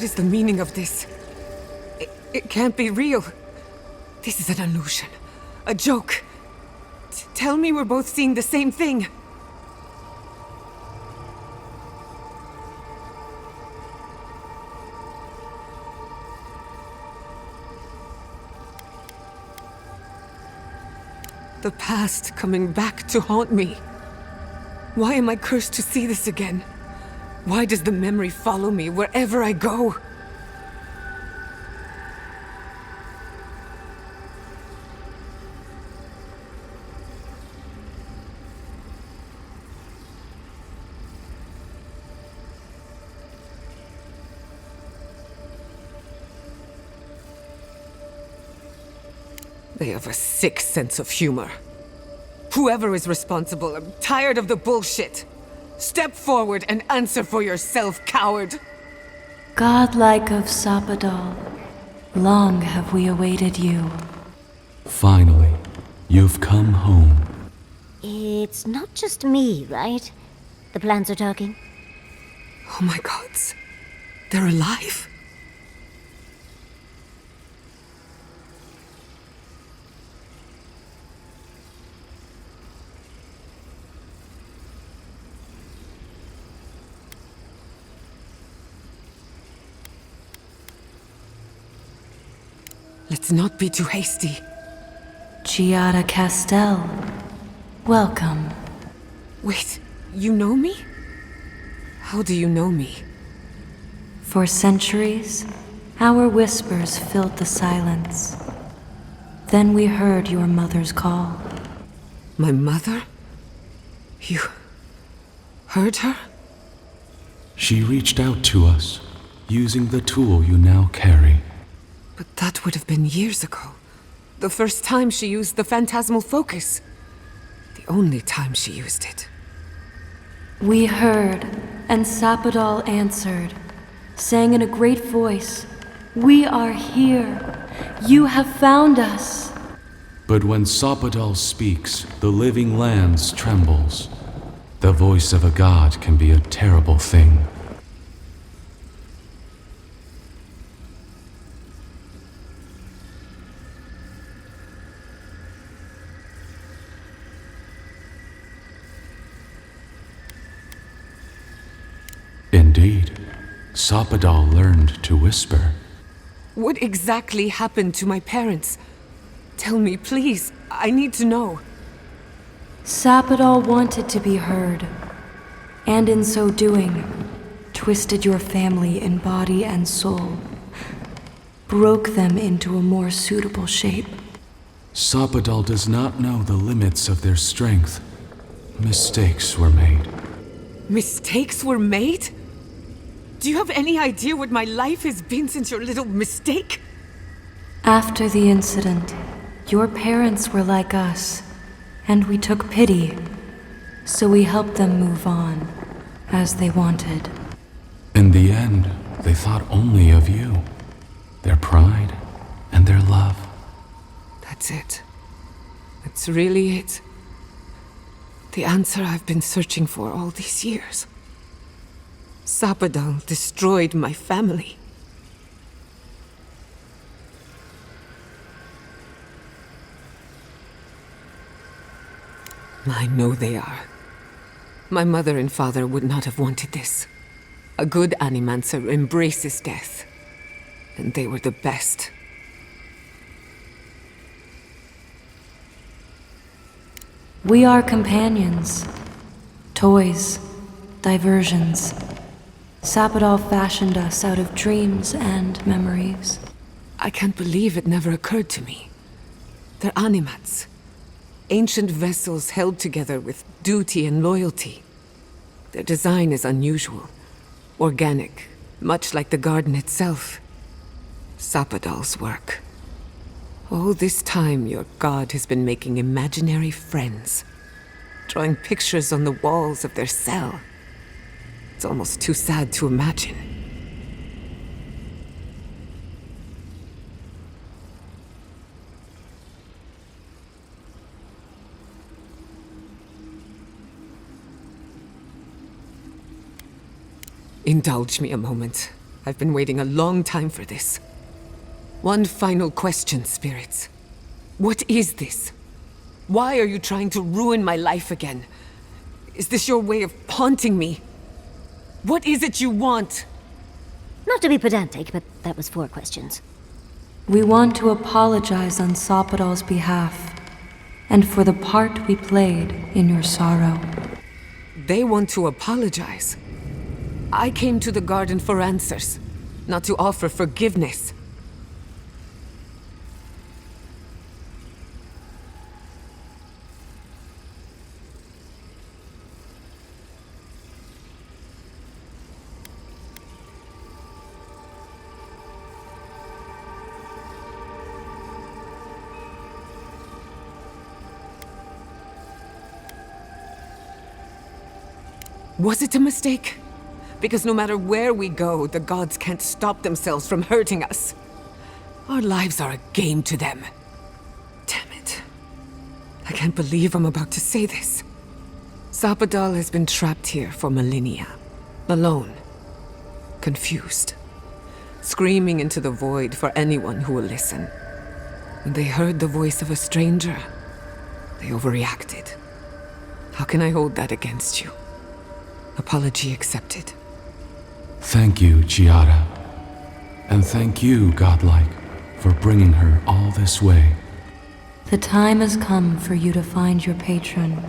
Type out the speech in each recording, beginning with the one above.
What is the meaning of this? It can't be real. This is an illusion. A joke. Tell me we're both seeing the same thing. The past coming back to haunt me. Why am I cursed to see this again? Why does the memory follow me wherever I go? They have a sick sense of humor. Whoever is responsible, I'm tired of the bullshit. Step forward and answer for yourself, coward! Godlike of Sapadal, long have we awaited you. Finally, you've come home. It's not just me, right? The plants are talking. Oh my gods. They're alive? Let's not be too hasty. Giada Castell, welcome. Wait, you know me? How do you know me? For centuries, our whispers filled the silence. Then we heard your mother's call. My mother? You heard her? She reached out to us, using the tool you now carry. But that would have been years ago. The first time she used the phantasmal focus. The only time she used it. We heard, and Sapadal answered, saying in a great voice, "We are here. You have found us." But when Sapadal speaks, the living lands trembles. The voice of a god can be a terrible thing. Indeed, Sapadal learned to whisper. What exactly happened to my parents? Tell me, please. I need to know. Sapadal wanted to be heard, and in so doing, twisted your family in body and soul, broke them into a more suitable shape. Sapadal does not know the limits of their strength. Mistakes were made. Mistakes were made? Do you have any idea what my life has been since your little mistake? After the incident, your parents were like us, and we took pity, so we helped them move on, as they wanted. In the end, they thought only of you, their pride and their love. That's it. That's really it. The answer I've been searching for all these years. Sapadal destroyed my family. I know they are. My mother and father would not have wanted this. A good animancer embraces death. And they were the best. We are companions, toys, diversions. Sapadal fashioned us out of dreams and memories. I can't believe it never occurred to me. They're animats. Ancient vessels held together with duty and loyalty. Their design is unusual, organic, much like the garden itself. Sapadal's work. All this time, your god has been making imaginary friends, drawing pictures on the walls of their cell. It's almost too sad to imagine. Indulge me a moment. I've been waiting a long time for this. One final question, spirits. What is this? Why are you trying to ruin my life again? Is this your way of haunting me? What is it you want? Not to be pedantic, but that was 4 questions. We want to apologize on Sopadal's behalf, and for the part we played in your sorrow. They want to apologize. I came to the garden for answers, not to offer forgiveness. Was it a mistake? Because no matter where we go, the gods can't stop themselves from hurting us. Our lives are a game to them. Damn it. I can't believe I'm about to say this. Sapadal has been trapped here for millennia. Alone. Confused. Screaming into the void for anyone who will listen. When they heard the voice of a stranger, they overreacted. How can I hold that against you? Apology accepted. Thank you, Chiara. And thank you, Godlike, for bringing her all this way. The time has come for you to find your patron,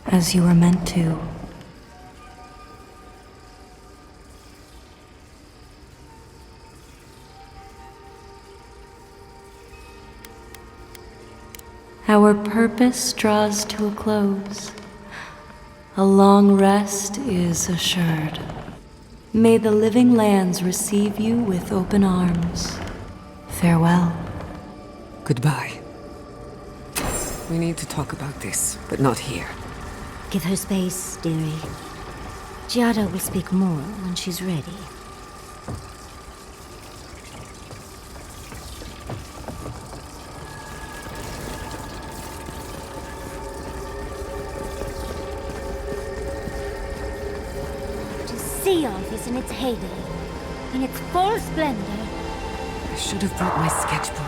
as you were meant to. Our purpose draws to a close. A long rest is assured. May the living lands receive you with open arms. Farewell. Goodbye. We need to talk about this, but not here. Give her space, dearie. Giada will speak more when she's ready. Seoth is in its heyday, in its full splendor. I should have brought my sketchbook.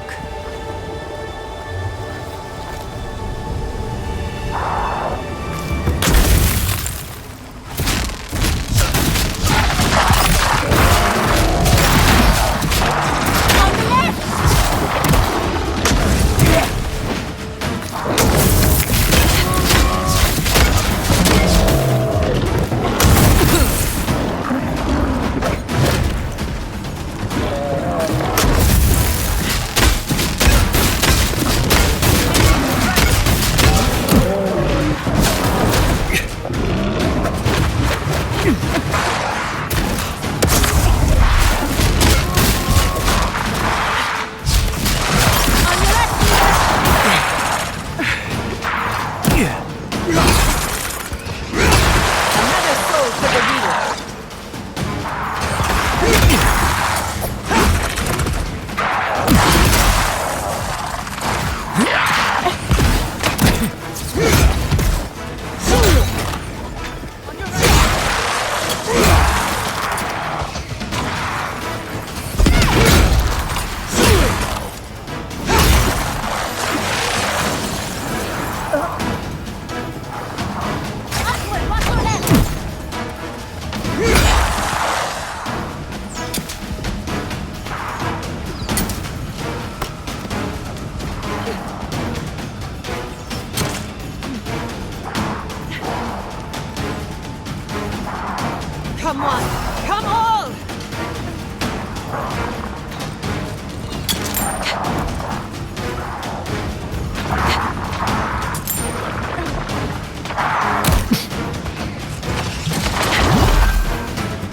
Come on! Come on!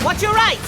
Watch your right!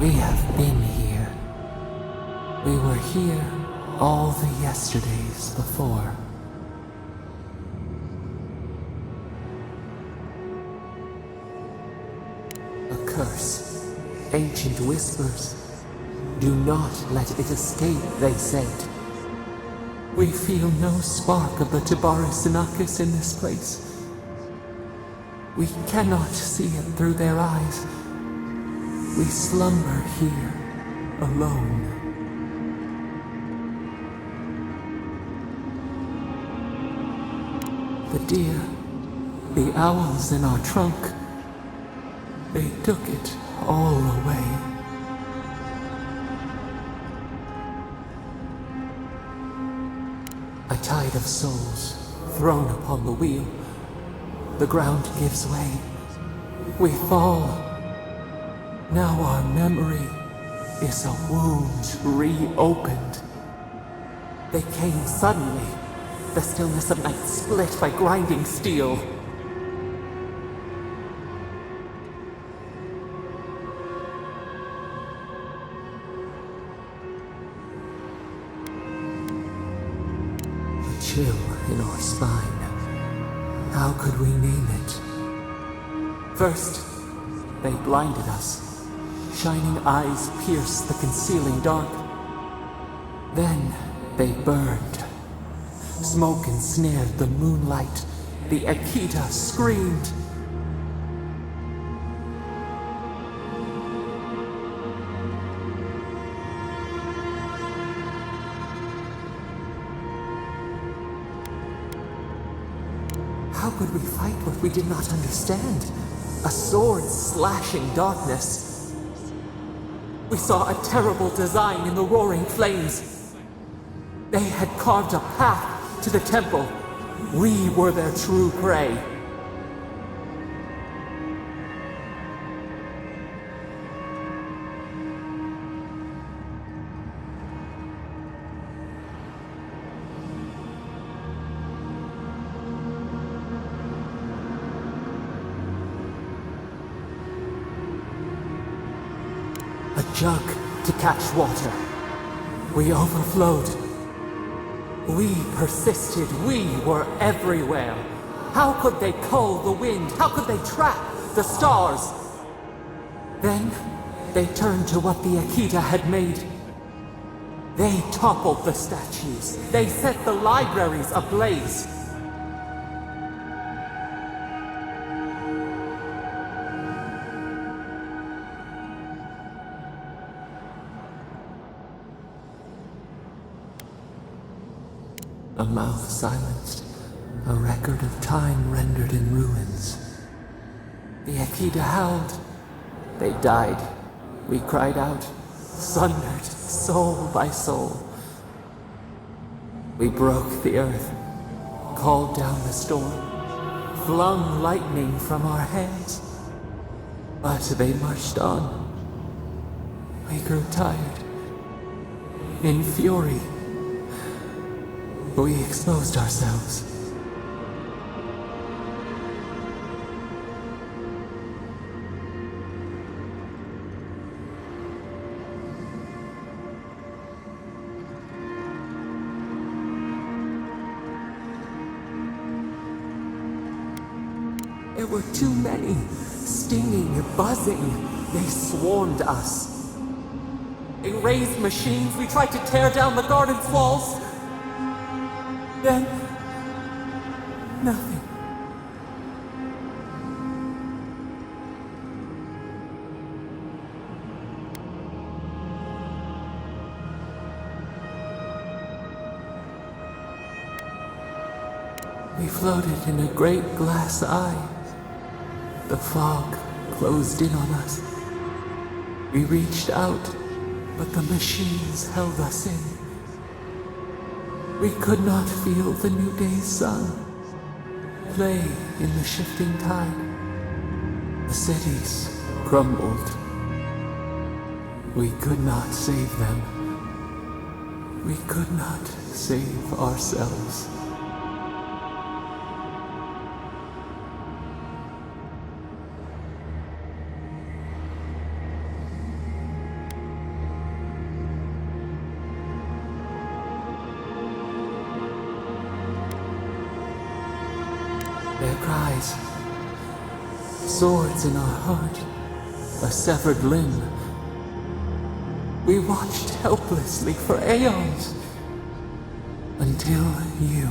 We have been here. We were here all the yesterdays before. A curse. Ancient whispers. Do not let it escape, they said. We feel no spark of the Tibaris Inachus in this place. We cannot see it through their eyes. We slumber here, alone. The deer, the owls in our trunk, they took it all away. A tide of souls thrown upon the wheel. The ground gives way. We fall. Now our memory is a wound reopened. They came suddenly, the stillness of night split by grinding steel. A chill in our spine. How could we name it? First, they blinded us. Shining eyes pierced the concealing dark. Then they burned. Smoke ensnared the moonlight. The Akita screamed. How could we fight what we did not understand? A sword slashing darkness. We saw a terrible design in the roaring flames. They had carved a path to the temple. We were their true prey. A jug to catch water. We overflowed. We persisted. We were everywhere. How could they cull the wind? How could they trap the stars? Then they turned to what the Akita had made. They toppled the statues. They set the libraries ablaze. A mouth silenced, a record of time rendered in ruins. The Akita howled. They died. We cried out, sundered, soul by soul. We broke the earth, called down the storm, flung lightning from our hands. But they marched on. We grew tired. In fury, we exposed ourselves. There were too many, stinging, buzzing. They swarmed us. They raised machines. We tried to tear down the garden's walls. Then, nothing. We floated in a great glass eye. The fog closed in on us. We reached out, but the machines held us in. We could not feel the new day's sun play in the shifting tide. The cities crumbled. We could not save them. We could not save ourselves. Their cries, swords in our heart, a severed limb. We watched helplessly for aeons, until you.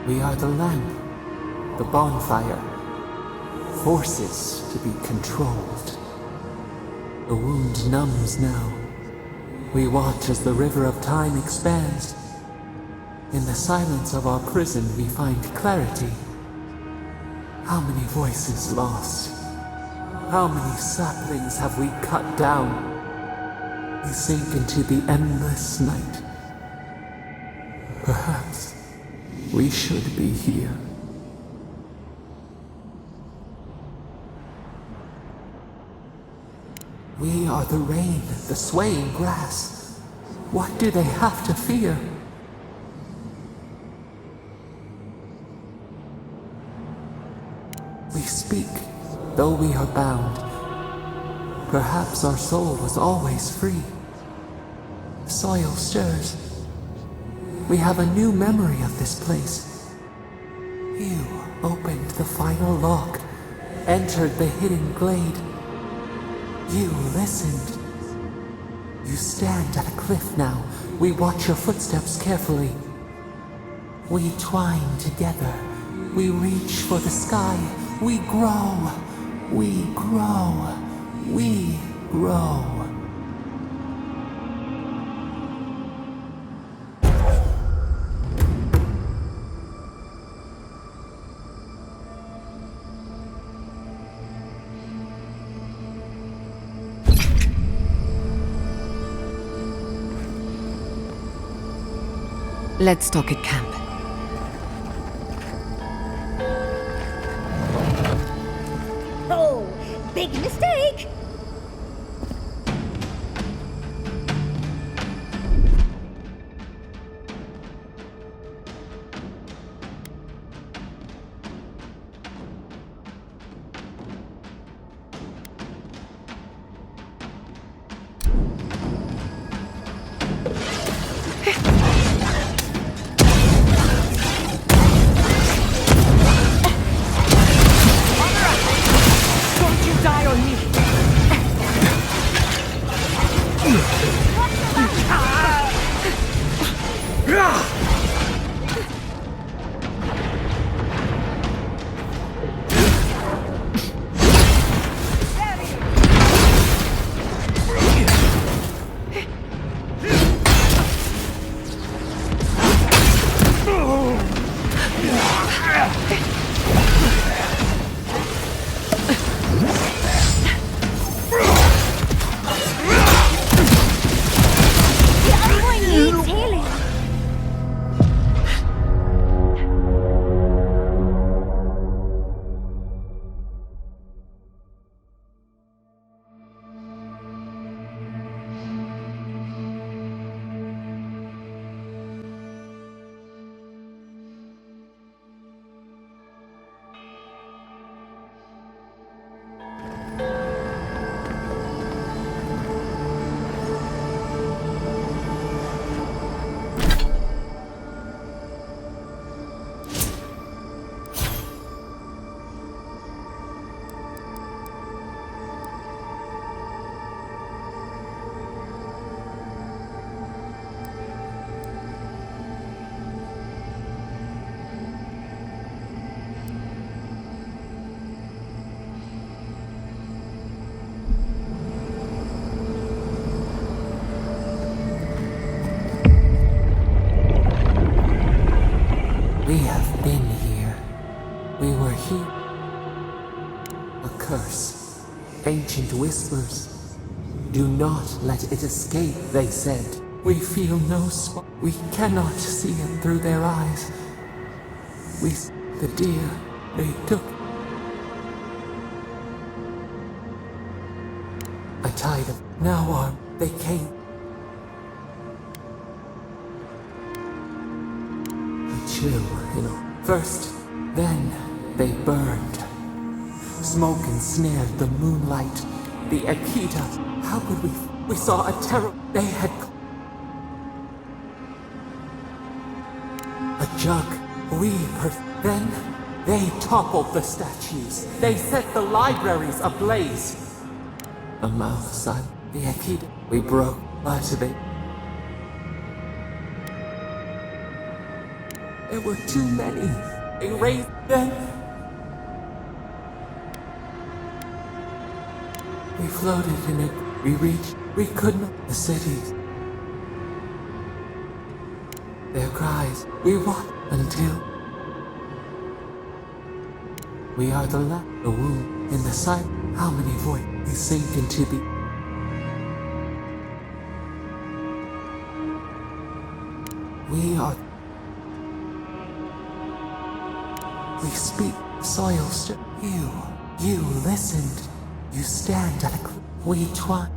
We are the lamp, the bonfire, forces to be controlled. The wound numbs now. We watch as the river of time expands. In the silence of our prison we find clarity. How many voices lost? How many saplings have we cut down? We sink into the endless night. Perhaps we should be here. We are the rain, the swaying grass. What do they have to fear? We speak, though we are bound. Perhaps our soul was always free. Soil stirs. We have a new memory of this place. You opened the final lock, entered the hidden glade. You listened. You stand at a cliff now. We watch your footsteps carefully. We twine together. We reach for the sky. We grow. We grow. We grow. Let's talk at camp. Oh, big mistake! Don't you die on me! A curse. Ancient whispers. Do not let it escape, they said. We feel no spot. We cannot see it through their eyes. The deer, they took. I tied them. Now they came. A chill, First, then they burned. Smoke ensnared the moonlight. The Akita. How could we? We saw a terror. They had a jug. Then they toppled the statues. They set the libraries ablaze. A mouth son. The Akita. We broke. But there were too many. They raised them. We floated in it. We reached. We couldn't. The cities. Their cries. We watched until we are the womb in the sight. How many voices we sink into the. We are. We speak. Soil strip. You listened. You stand at a cliff. We twine.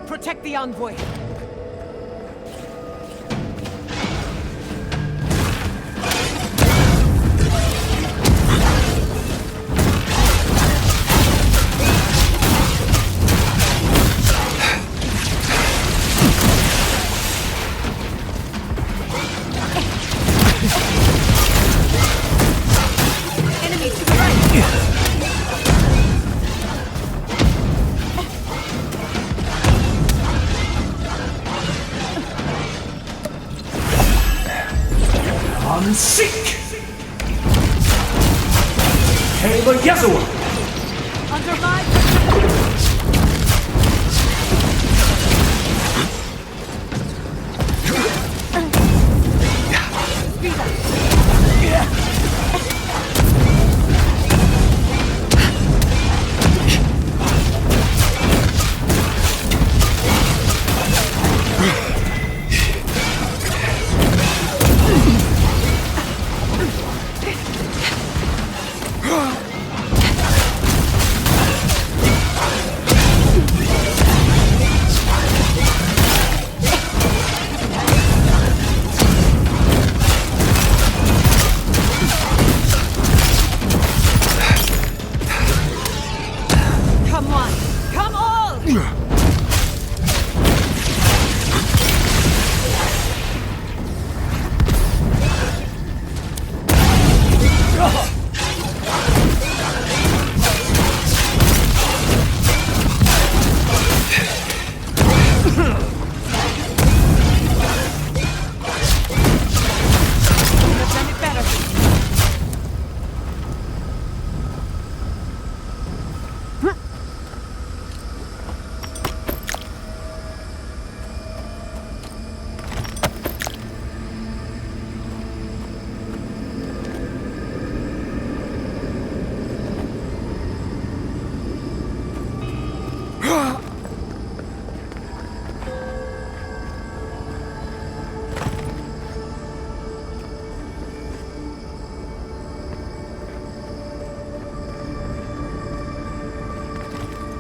Protect the envoy! Enemy to the right! Seek! Hail Yezua! Under my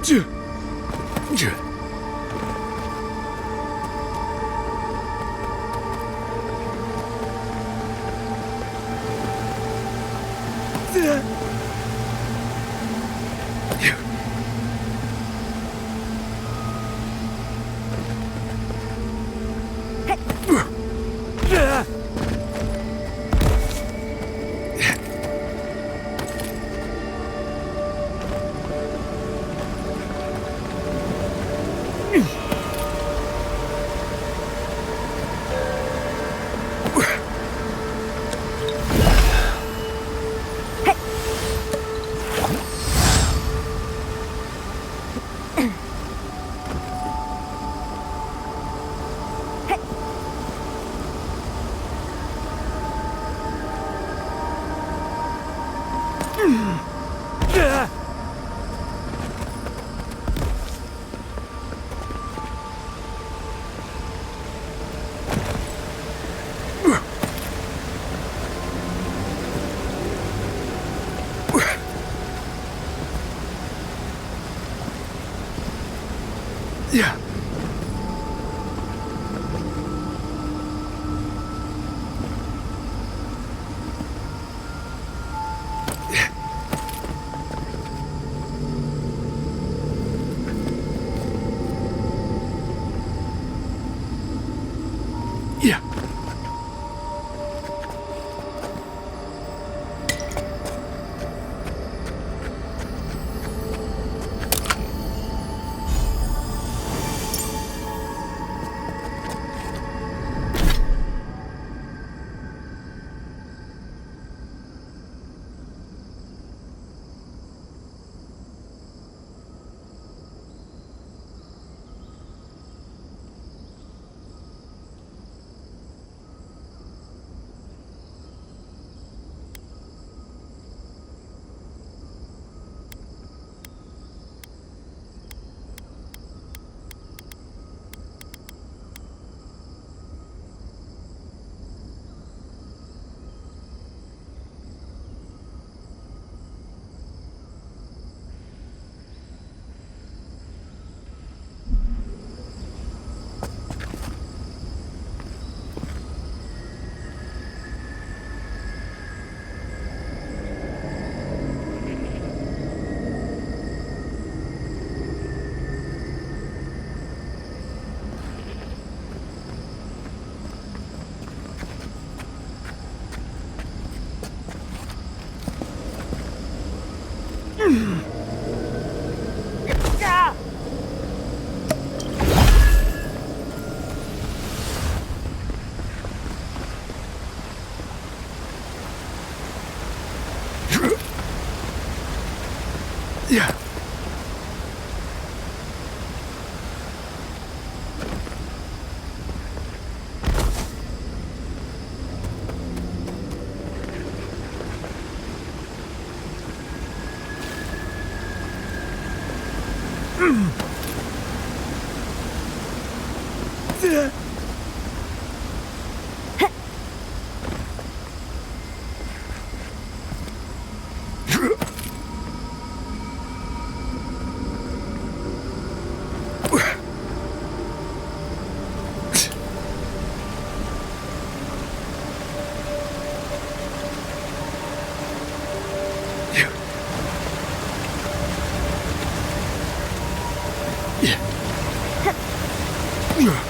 Yeah. Yeah. Yeah.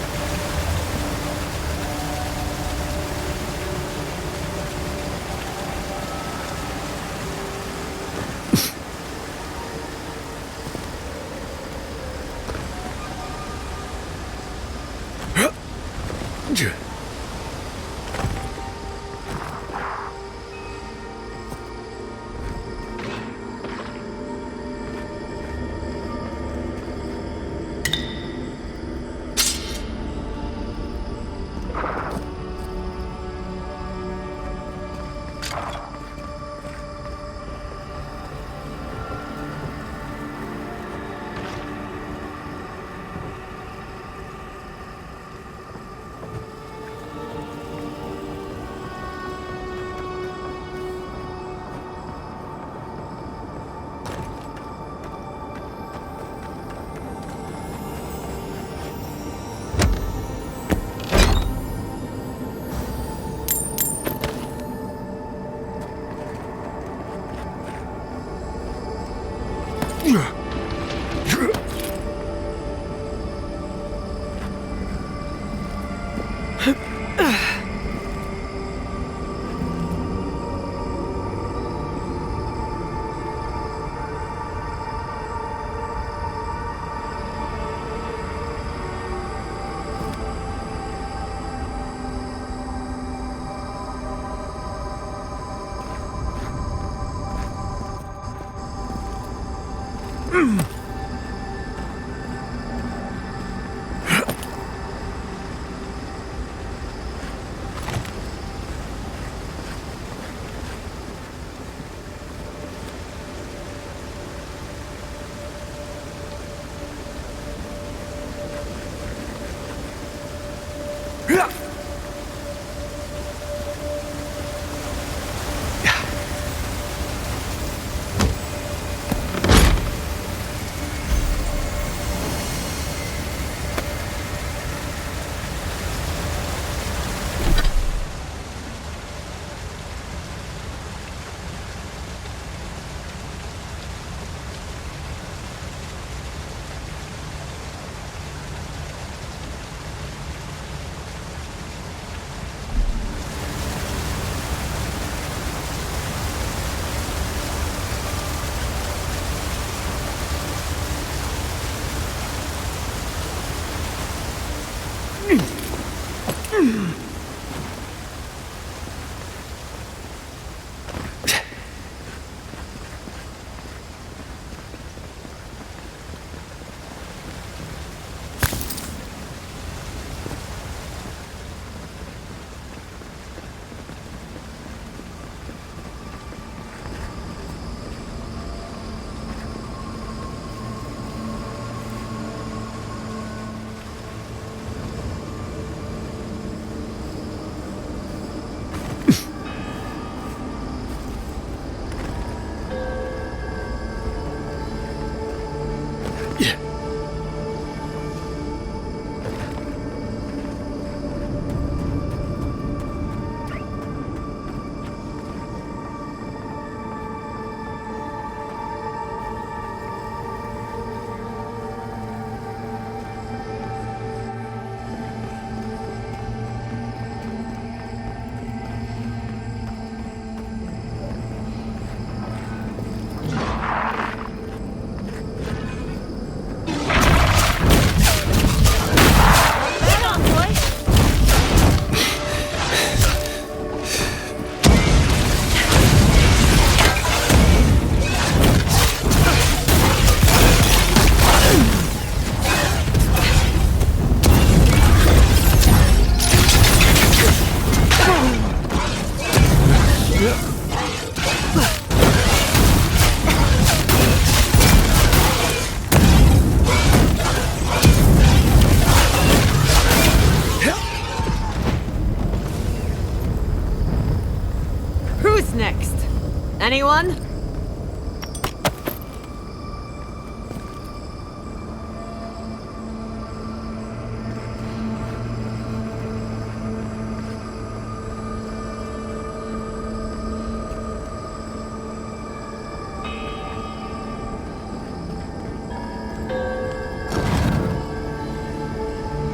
Anyone?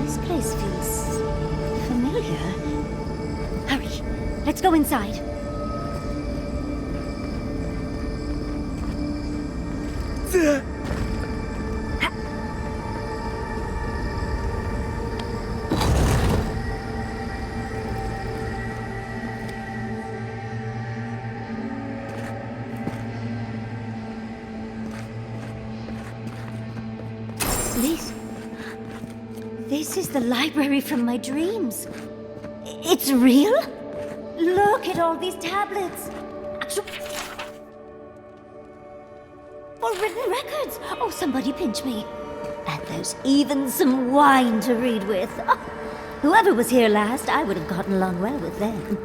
This place feels familiar. Hurry, let's go inside. This is the library from my dreams. It's real? Look at all these tablets. Actual... or written records. Oh, somebody pinch me. And there's even some wine to read with. Oh, whoever was here last, I would have gotten along well with them.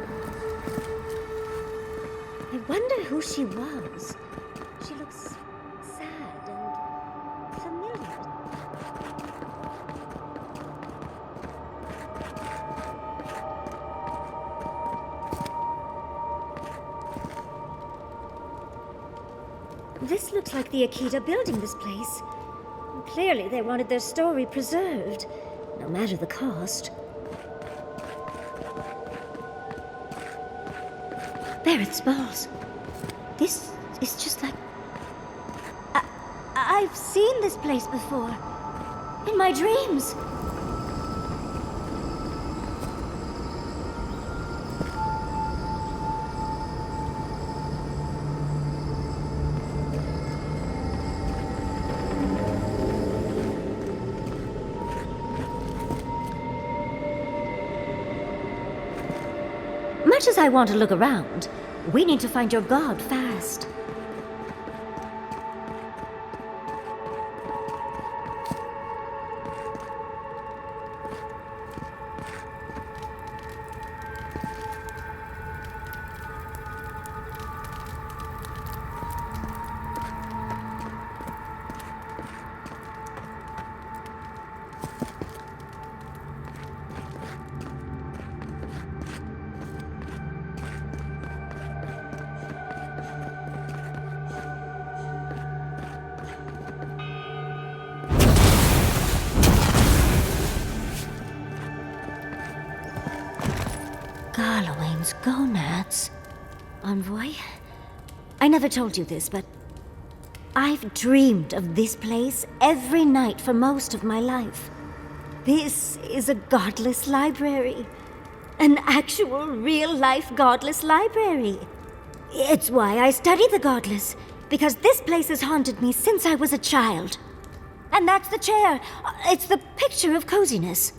I wonder who she was. She looks sad and familiar. This looks like the Akita building this place. Clearly they wanted their story preserved, no matter the cost. Barrett's balls. This is just like... I've seen this place before. In my dreams. Much as I want to look around, we need to find your god fast. Garlowane's gonads. Envoy? I never told you this, but I've dreamed of this place every night for most of my life. This is a godless library. An actual, real-life godless library. It's why I study the godless, because this place has haunted me since I was a child. And that's the chair. It's the picture of coziness.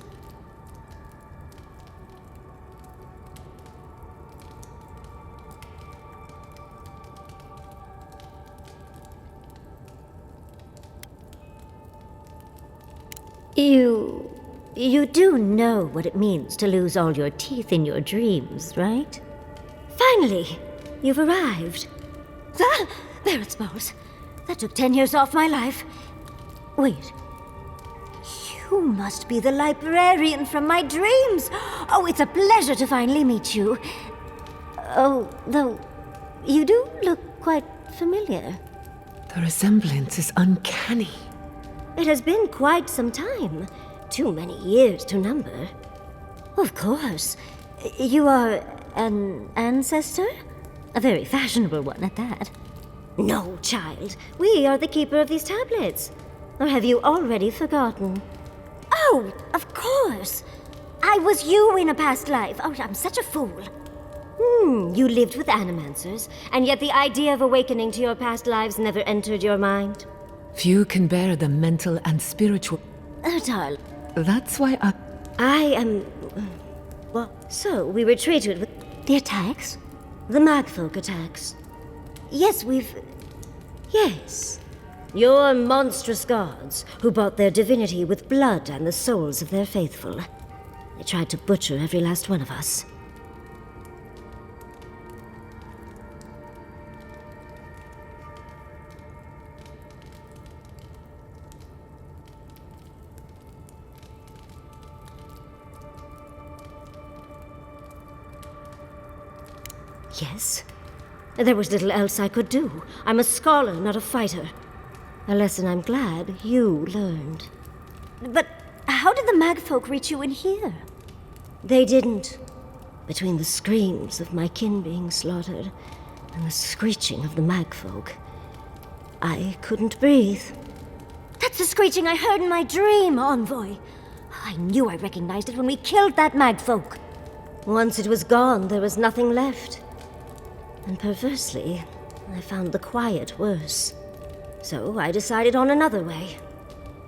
You do know what it means to lose all your teeth in your dreams, right? Finally, you've arrived. Ah, Barrett's balls. That took 10 years off my life. Wait. You must be the librarian from my dreams. Oh, it's a pleasure to finally meet you. Oh, though, you do look quite familiar. The resemblance is uncanny. It has been quite some time. Too many years to number. Of course. You are an ancestor? A very fashionable one at that. No, child. We are the keeper of these tablets. Or have you already forgotten? Oh, of course. I was you in a past life. Oh, I'm such a fool. You lived with animancers, and yet the idea of awakening to your past lives never entered your mind. Few can bear the mental and spiritual. Darling. That's why I am... Well, so we were treated with... The attacks? The Magfolk attacks. Yes, Yes. Your monstrous gods, who bought their divinity with blood and the souls of their faithful. They tried to butcher every last one of us. Yes. There was little else I could do. I'm a scholar, not a fighter. A lesson I'm glad you learned. But how did the Magfolk reach you in here? They didn't. Between the screams of my kin being slaughtered and the screeching of the Magfolk, I couldn't breathe. That's the screeching I heard in my dream, Envoy. I knew I recognized it when we killed that Magfolk. Once it was gone, there was nothing left. And perversely, I found the quiet worse. So I decided on another way.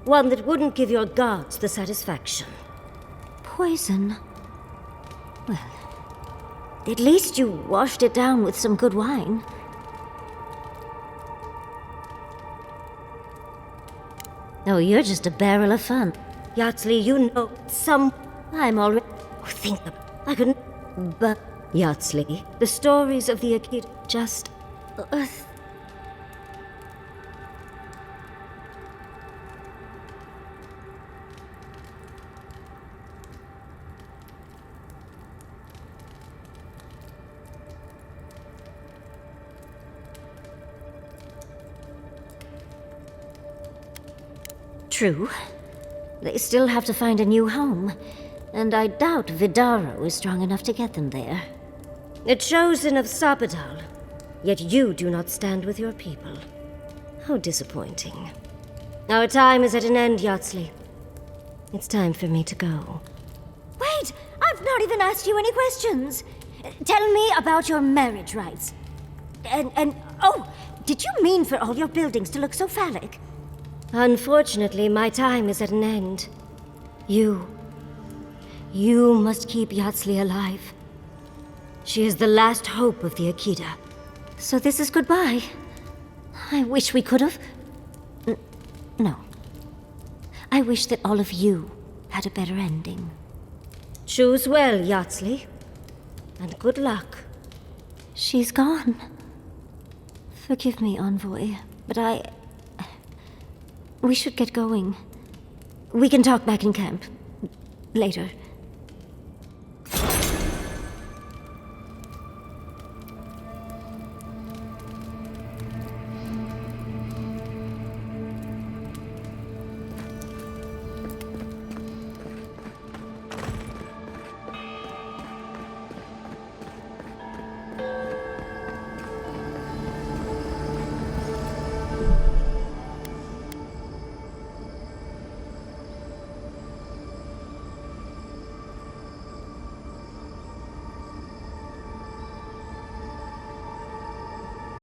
One that wouldn't give your gods the satisfaction. Poison? Well, at least you washed it down with some good wine. Oh, you're just a barrel of fun. Yardsley, you know I'm already... Think of... I couldn't... But... Yardsley, the stories of the Akita just... True. They still have to find a new home, and I doubt Vidaro is strong enough to get them there. A chosen of Sapadal, yet you do not stand with your people. How disappointing. Our time is at an end, Yardsley. It's time for me to go. Wait! I've not even asked you any questions. Tell me about your marriage rights. Oh, did you mean for all your buildings to look so phallic? Unfortunately, my time is at an end. You must keep Yardsley alive. She is the last hope of the Akita. So this is goodbye. I wish we could have... No. I wish that all of you had a better ending. Choose well, Yardsley. And good luck. She's gone. Forgive me, Envoy, but we should get going. We can talk back in camp. Later.